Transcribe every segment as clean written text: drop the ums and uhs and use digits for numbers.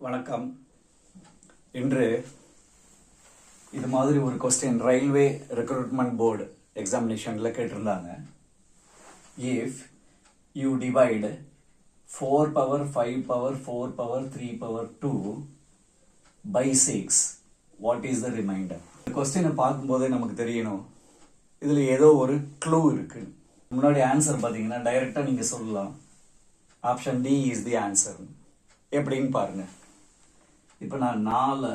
வணக்கம். இன்று இது மாதிரி ஒரு கொஸ்டின் ரயில்வே ரெக்ரூட்மெண்ட் போர்டு எக்ஸாமினேஷனில் கேட்டிருந்தாங்க. If you divide 4 power 5 power 4 power 3 power 2 by 6, what is the reminder? இந்த கொஸ்டினை பார்க்கும்போதே நமக்கு தெரியணும், இதில் ஏதோ ஒரு க்ளூ இருக்கு. முன்னாடி ஆன்சர் பார்த்தீங்கன்னா டைரெக்டாக நீங்கள் சொல்லலாம், option D is the answer. எப்படின்னு பாருங்க. இப்போ நான் 4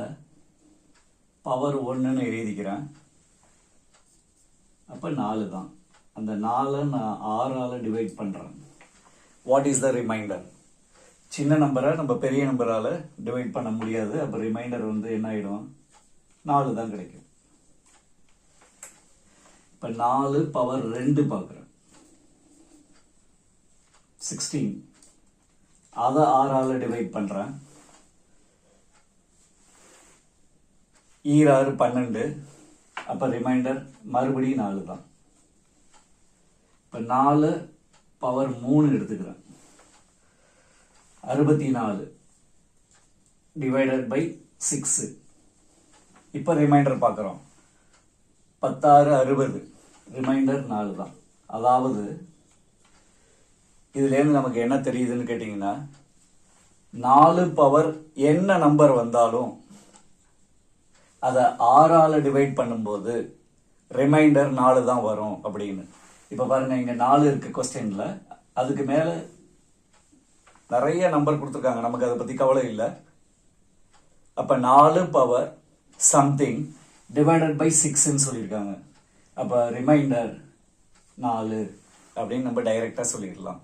பவர் 1ன்னு எழுதிக்கிறேன். அப்போ 4 தான். அந்த 4 நான் 6ஆல் டிவைட் பண்ணுறேன். What is the reminder? சின்ன நம்பரை நம்ம பெரிய நம்பரால் டிவைட் பண்ண முடியாது. அப்போ ரிமைண்டர் என்ன ஆகிடும்? 4 தான் கிடைக்கும். இப்போ 4 பவர் 2 பார்க்குறேன், 16. அதை 6ஆல் டிவைட் பண்ணுறேன். 6 12. அப்போ ரிமைண்டர் மறுபடியும் 4 தான். இப்போ 4 பவர் 3 எடுத்துக்கிறேன், 64 டிவைடட் பை 6. இப்போ ரிமைண்டர் பார்க்குறோம், 10 60. ரிமைண்டர் 4 தான். அதாவது இதுலேருந்து நமக்கு என்ன தெரியுதுன்னு கேட்டிங்கன்னா, 4 பவர் என்ன நம்பர் வந்தாலும் அதை 6ஆல் டிவைட் பண்ணும்போது ரிமைண்டர் 4 தான் வரும் அப்படின்னு. இப்போ பாருங்க, இங்கே 4 இருக்கு கொஸ்டின்ல. அதுக்கு மேலே நிறைய நம்பர் கொடுத்துருக்காங்க, நமக்கு அதை பற்றி கவலை இல்லை. அப்போ 4 பவர் சம்திங் டிவைடட் பை 6ன்னு சொல்லியிருக்காங்க. அப்போ ரிமைண்டர் 4 அப்படின்னு நம்ம டைரெக்டாக சொல்லிடலாம்.